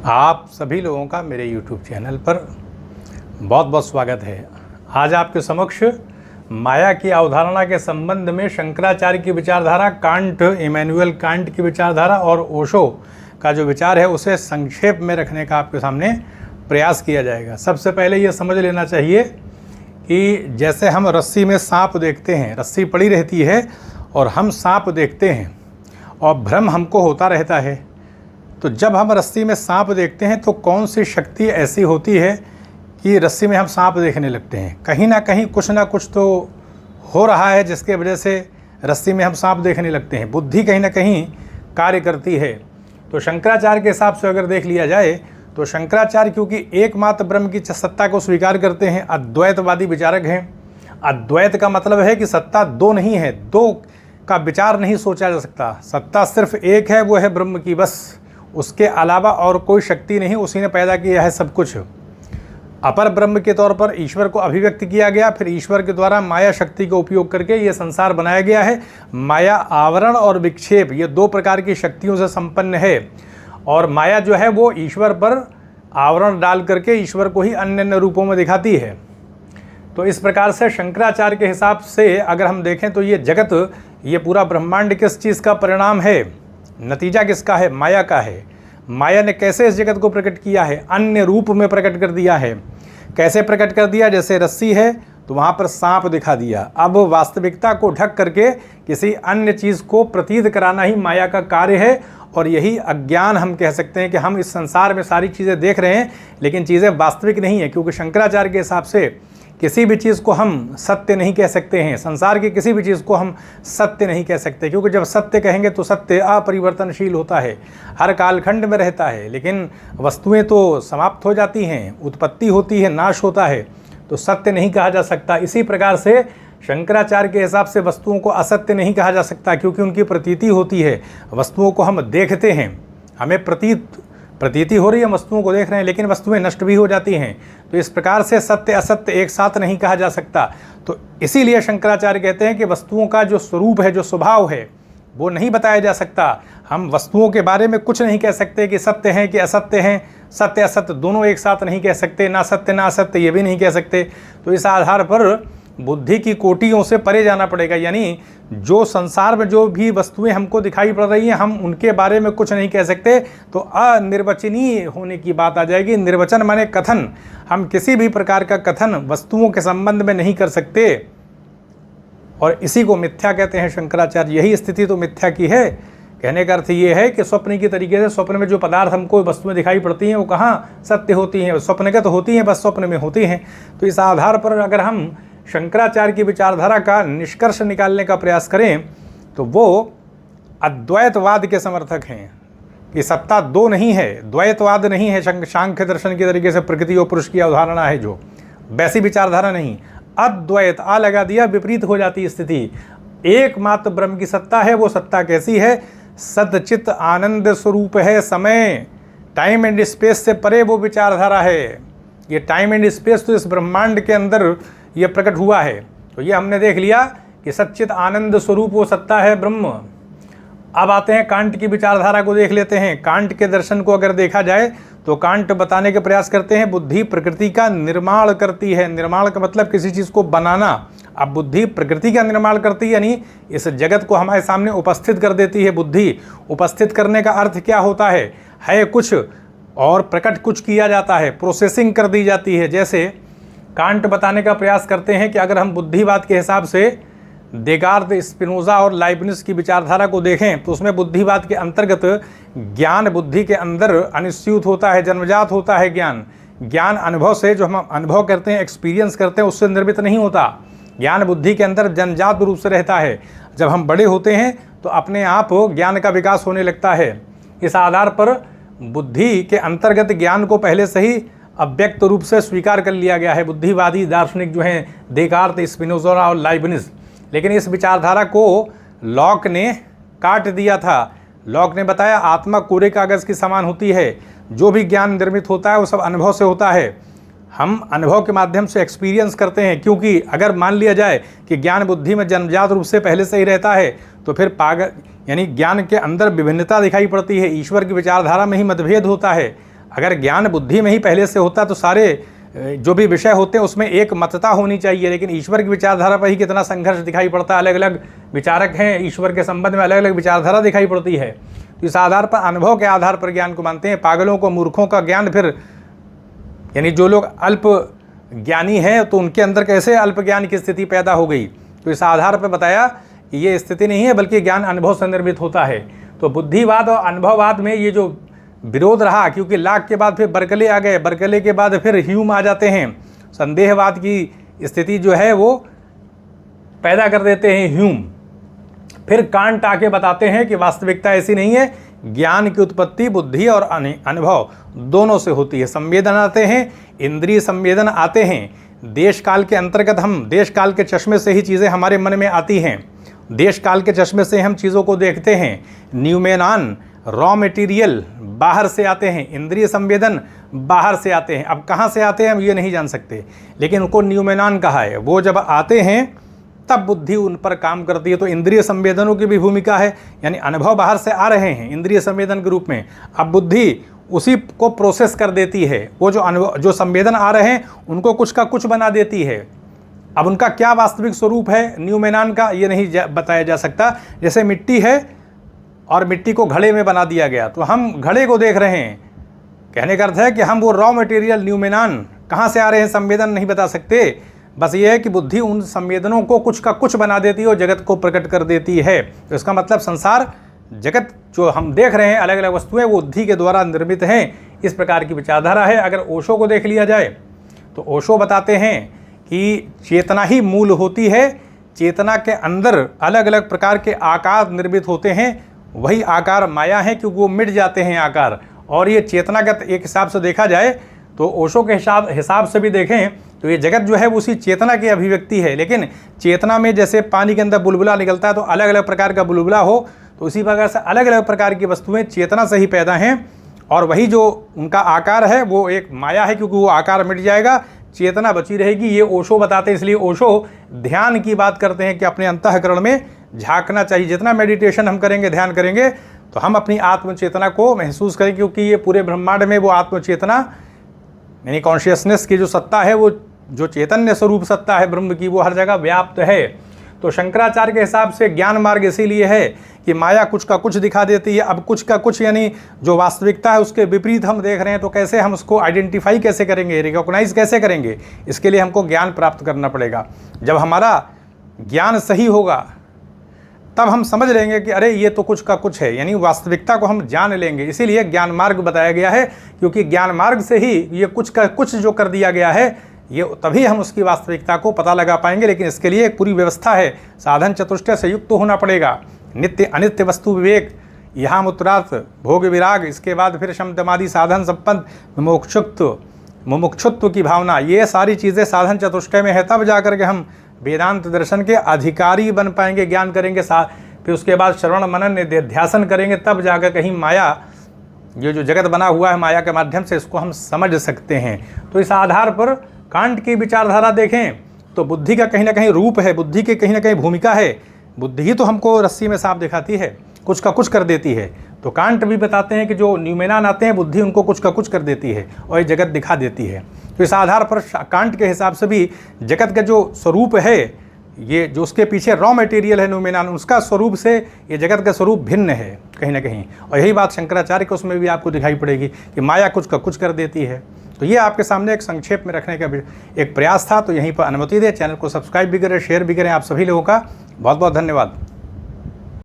आप सभी लोगों का मेरे YouTube चैनल पर बहुत बहुत स्वागत है। आज आपके समक्ष माया की अवधारणा के संबंध में शंकराचार्य की विचारधारा, कांट, इमैनुअल कांट की विचारधारा और ओशो का जो विचार है उसे संक्षेप में रखने का आपके सामने प्रयास किया जाएगा। सबसे पहले ये समझ लेना चाहिए कि जैसे हम रस्सी में सांप देखते हैं, रस्सी पड़ी रहती है और हम सांप देखते हैं और भ्रम हमको होता रहता है। तो जब हम रस्सी में सांप देखते हैं तो कौन सी शक्ति ऐसी होती है कि रस्सी में हम सांप देखने लगते हैं? कहीं ना कहीं कुछ ना कुछ तो हो रहा है जिसके वजह से रस्सी में हम सांप देखने लगते हैं। बुद्धि कहीं ना कहीं कार्य करती है। तो शंकराचार्य के हिसाब से अगर देख लिया जाए तो शंकराचार्य क्योंकि एकमात्र ब्रह्म की सत्ता को स्वीकार करते हैं, अद्वैतवादी विचारक हैं। अद्वैत का मतलब है कि सत्ता दो नहीं है, दो का विचार नहीं सोचा जा सकता। सत्ता सिर्फ एक है, वो है ब्रह्म की, बस। उसके अलावा और कोई शक्ति नहीं, उसी ने पैदा किया है सब कुछ। अपर ब्रह्म के तौर पर ईश्वर को अभिव्यक्त किया गया, फिर ईश्वर के द्वारा माया शक्ति का उपयोग करके ये संसार बनाया गया है। माया आवरण और विक्षेप, ये दो प्रकार की शक्तियों से संपन्न है। और माया जो है वो ईश्वर पर आवरण डाल करके ईश्वर को ही अन्य अन्य रूपों में दिखाती है। तो इस प्रकार से शंकराचार्य के हिसाब से अगर हम देखें तो ये जगत, ये पूरा ब्रह्मांड किस चीज़ का परिणाम है? नतीजा किसका है? माया का है। माया ने कैसे इस जगत को प्रकट किया है? अन्य रूप में प्रकट कर दिया है। कैसे प्रकट कर दिया? जैसे रस्सी है तो वहाँ पर सांप दिखा दिया। अब वास्तविकता को ढक करके किसी अन्य चीज़ को प्रतीत कराना ही माया का कार्य है। और यही अज्ञान हम कह सकते हैं कि हम इस संसार में सारी चीज़ें देख रहे हैं लेकिन चीज़ें वास्तविक नहीं है। क्योंकि शंकराचार्य के हिसाब से किसी भी चीज़ को हम सत्य नहीं कह सकते हैं। संसार की किसी भी चीज़ को हम सत्य नहीं कह सकते, क्योंकि जब सत्य कहेंगे तो सत्य अपरिवर्तनशील होता है, हर कालखंड में रहता है। लेकिन वस्तुएं तो समाप्त हो जाती हैं, उत्पत्ति होती है, नाश होता है, तो सत्य नहीं कहा जा सकता। इसी प्रकार से शंकराचार्य के हिसाब से वस्तुओं को असत्य नहीं कहा जा सकता, क्योंकि उनकी प्रतीति होती है। वस्तुओं को हम देखते हैं, हमें प्रतीति हो रही है, वस्तुओं को देख रहे हैं, लेकिन वस्तुएं नष्ट भी हो जाती हैं। तो इस प्रकार से सत्य असत्य एक साथ नहीं कहा जा सकता। तो इसीलिए शंकराचार्य कहते हैं कि वस्तुओं का जो स्वरूप है, जो स्वभाव है, वो नहीं बताया जा सकता। हम वस्तुओं के बारे में कुछ नहीं कह सकते कि सत्य हैं कि असत्य हैं, सत्य असत्य दोनों एक साथ नहीं कह सकते, ना सत्य ना असत्य ये भी नहीं कह सकते। तो इस आधार पर बुद्धि की कोटियों से परे जाना पड़ेगा। यानी जो संसार में जो भी वस्तुएं हमको दिखाई पड़ रही हैं, हम उनके बारे में कुछ नहीं कह सकते, तो अनिर्वचनीय होने की बात आ जाएगी। निर्वचन माने कथन। हम किसी भी प्रकार का कथन वस्तुओं के संबंध में नहीं कर सकते, और इसी को मिथ्या कहते हैं शंकराचार्य। यही स्थिति तो मिथ्या की है। कहने का अर्थ ये है कि स्वप्न की तरीके से स्वप्न में जो पदार्थ हमको वस्तुएं दिखाई पड़ती हैं वो कहाँ सत्य होती हैं? स्वप्नगत होती हैं, बस स्वप्न में होती हैं। तो इस आधार पर अगर हम शंकराचार्य की विचारधारा का निष्कर्ष निकालने का प्रयास करें तो वो अद्वैतवाद के समर्थक हैं कि सत्ता दो नहीं है, द्वैतवाद नहीं है। सांख्य दर्शन के तरीके से प्रकृति और पुरुष की अवधारणा है, जो वैसी विचारधारा नहीं। अद्वैत आ लगा दिया, विपरीत हो जाती स्थिति। एकमात्र ब्रह्म की सत्ता है। वो सत्ता कैसी है? सदचित आनंद स्वरूप है। समय, टाइम एंड स्पेस से परे वो विचारधारा है। ये टाइम एंड स्पेस तो इस ब्रह्मांड के अंदर ये प्रकट हुआ है। तो ये हमने देख लिया कि सच्चित आनंद स्वरूप वो सत्ता है ब्रह्म। अब आते हैं कांट की विचारधारा को देख लेते हैं। कांट के दर्शन को अगर देखा जाए तो कांट बताने के प्रयास करते हैं बुद्धि प्रकृति का निर्माण करती है। निर्माण का मतलब किसी चीज़ को बनाना। अब बुद्धि प्रकृति का निर्माण करती है, यानी इस जगत को हमारे सामने उपस्थित कर देती है। बुद्धि उपस्थित करने का अर्थ क्या होता है कुछ और प्रकट कुछ किया जाता है, प्रोसेसिंग कर दी जाती है। जैसे कांट बताने का प्रयास करते हैं कि अगर हम बुद्धिवाद के हिसाब से देकार्त, स्पिनोजा और लाइबनिज की विचारधारा को देखें तो उसमें बुद्धिवाद के अंतर्गत ज्ञान बुद्धि के अंदर अनिश्चित होता है, जन्मजात होता है। ज्ञान अनुभव से, जो हम अनुभव करते हैं, एक्सपीरियंस करते हैं, उससे निर्मित नहीं होता। ज्ञान बुद्धि के अंदर जन्मजात रूप से रहता है। जब हम बड़े होते हैं तो अपने आप ज्ञान का विकास होने लगता है। इस आधार पर बुद्धि के अंतर्गत ज्ञान को पहले से ही अव्यक्त रूप से स्वीकार कर लिया गया है। बुद्धिवादी दार्शनिक जो हैं देकार्त, स्पिनोजा और लाइबनिज। लेकिन इस विचारधारा को लॉक ने काट दिया था। लॉक ने बताया आत्मा कोरे कागज़ की समान होती है। जो भी ज्ञान निर्मित होता है वो सब अनुभव से होता है। हम अनुभव के माध्यम से एक्सपीरियंस करते हैं। क्योंकि अगर मान लिया जाए कि ज्ञान बुद्धि में जन्मजात रूप से पहले से ही रहता है तो फिर यानी ज्ञान के अंदर विभिन्नता दिखाई पड़ती है। ईश्वर की विचारधारा में ही मतभेद होता है। अगर ज्ञान बुद्धि में ही पहले से होता तो सारे जो भी विषय होते हैं उसमें एक मतता होनी चाहिए, लेकिन ईश्वर की विचारधारा पर ही कितना संघर्ष दिखाई पड़ता है। अलग अलग विचारक हैं, ईश्वर के संबंध में अलग अलग विचारधारा दिखाई पड़ती है। तो इस आधार पर, अनुभव के आधार पर ज्ञान को मानते हैं। पागलों को, मूर्खों का ज्ञान फिर, यानी जो लोग अल्प ज्ञानी हैं तो उनके अंदर कैसे अल्प ज्ञान की स्थिति पैदा हो गई। तो इस आधार पर बताया कि ये स्थिति नहीं है, बल्कि ज्ञान अनुभव से निर्मित होता है। तो बुद्धिवाद और अनुभववाद में ये जो विरोध रहा, क्योंकि लाक के बाद फिर बर्कले आ गए, बर्कले के बाद फिर ह्यूम आ जाते हैं, संदेहवाद की स्थिति जो है वो पैदा कर देते हैं ह्यूम। फिर कांट आके बताते हैं कि वास्तविकता ऐसी नहीं है, ज्ञान की उत्पत्ति बुद्धि और अनुभव दोनों से होती है। संवेदन आते हैं, इंद्रिय संवेदन आते हैं, देश काल के अंतर्गत हम देश काल के चश्मे से ही चीज़ें हमारे मन में आती हैं, देश काल के चश्मे से हम चीज़ों को देखते हैं। न्यूमेनान, रॉ मटेरियल बाहर से आते हैं, इंद्रिय संवेदन बाहर से आते हैं। अब कहाँ से आते हैं हम ये नहीं जान सकते, लेकिन उनको न्यूमेनान कहा है। वो जब आते हैं तब बुद्धि उन पर काम करती है। तो इंद्रिय संवेदनों की भी भूमिका है, यानी अनुभव बाहर से आ रहे हैं इंद्रिय संवेदन के रूप में, अब बुद्धि उसी को प्रोसेस कर देती है। वो जो संवेदन आ रहे हैं उनको कुछ का कुछ बना देती है। अब उनका क्या वास्तविक स्वरूप है न्यूमेनान का, ये नहीं बताया जा सकता। जैसे मिट्टी है और मिट्टी को घड़े में बना दिया गया, तो हम घड़े को देख रहे हैं, कहने का अर्थ है कि हम वो रॉ मटेरियल न्यूमेनान कहाँ से आ रहे हैं संवेदन नहीं बता सकते। बस ये है कि बुद्धि उन संवेदनों को कुछ का कुछ बना देती है और जगत को प्रकट कर देती है। तो इसका मतलब संसार, जगत जो हम देख रहे हैं, अलग अलग वस्तुएं, वो बुद्धि के द्वारा निर्मित हैं। इस प्रकार की विचारधारा है। अगर ओशो को देख लिया जाए तो ओशो बताते हैं कि चेतना ही मूल होती है, चेतना के अंदर अलग अलग प्रकार के आकार निर्मित होते हैं, वही आकार माया है, क्योंकि वो मिट जाते हैं आकार। और ये चेतनागत एक हिसाब से देखा जाए तो ओशो के हिसाब से भी देखें तो ये जगत जो है वो उसी चेतना की अभिव्यक्ति है। लेकिन चेतना में जैसे पानी के अंदर बुलबुला निकलता है तो अलग अलग प्रकार का बुलबुला हो, तो उसी प्रकार से अलग अलग प्रकार की वस्तुएं चेतना से ही पैदा हैं। और वही जो उनका आकार है वो एक माया है, क्योंकि वो आकार मिट जाएगा, चेतना बची रहेगी। ये ओशो बताते हैं। इसलिए ओशो ध्यान की बात करते हैं कि अपने अंतःकरण में झांकना चाहिए। जितना मेडिटेशन हम करेंगे, ध्यान करेंगे, तो हम अपनी आत्मचेतना को महसूस करेंगे, क्योंकि ये पूरे ब्रह्मांड में वो आत्मचेतना यानी कॉन्शियसनेस की जो सत्ता है, वो जो चैतन्य स्वरूप सत्ता है ब्रह्म की, वो हर जगह व्याप्त है। तो शंकराचार्य के हिसाब से ज्ञान मार्ग इसीलिए है कि माया कुछ का कुछ दिखा देती है। अब कुछ का कुछ यानी जो वास्तविकता है उसके विपरीत हम देख रहे हैं, तो कैसे हम उसको आइडेंटिफाई कैसे करेंगे, रिकॉग्नाइज कैसे करेंगे, इसके लिए हमको ज्ञान प्राप्त करना पड़ेगा। जब हमारा ज्ञान सही होगा तब हम समझ लेंगे कि अरे ये तो कुछ का कुछ है, यानी वास्तविकता को हम जान लेंगे। इसीलिए ज्ञान मार्ग बताया गया है, क्योंकि ज्ञान मार्ग से ही ये कुछ का कुछ जो कर दिया गया है, ये तभी हम उसकी वास्तविकता को पता लगा पाएंगे। लेकिन इसके लिए एक पूरी व्यवस्था है, साधन चतुष्टय से युक्त होना पड़ेगा। नित्य अनित्य वस्तु विवेक, यहाँ उत्तरार्थ भोग विराग, इसके बाद फिर शमदमादि साधन संपन्न मुमुक्षुत्व की भावना, ये सारी चीज़ें साधन चतुष्टय में है। तब जाकर के हम वेदांत दर्शन के अधिकारी बन पाएंगे, ज्ञान करेंगे। फिर उसके बाद श्रवण मनन निध्यासन करेंगे, तब जाकर कहीं माया, ये जो जगत बना हुआ है माया के माध्यम से, इसको हम समझ सकते हैं। तो इस आधार पर कांट की विचारधारा देखें तो बुद्धि का कहीं ना कहीं रूप है, बुद्धि की कहीं ना कहीं भूमिका है। बुद्धि ही तो हमको रस्सी में सांप दिखाती है, कुछ का कुछ कर देती है। तो कांट भी बताते हैं कि जो न्यूमेनान आते हैं, बुद्धि उनको कुछ का कुछ कर देती है और ये जगत दिखा देती है। तो इस आधार पर कांट के हिसाब से भी जगत का जो स्वरूप है, ये जो उसके पीछे रॉ मटेरियल है न्यूमेनान, उसका स्वरूप से ये जगत का स्वरूप भिन्न है कहीं ना कहीं। और यही बात शंकराचार्य के उसमें भी आपको दिखाई पड़ेगी कि माया कुछ का कुछ कर देती है। तो ये आपके सामने एक संक्षेप में रखने का एक प्रयास था। तो यहीं पर अनुमति दें, चैनल को सब्सक्राइब भी करें, शेयर भी करें। आप सभी लोगों का बहुत बहुत धन्यवाद।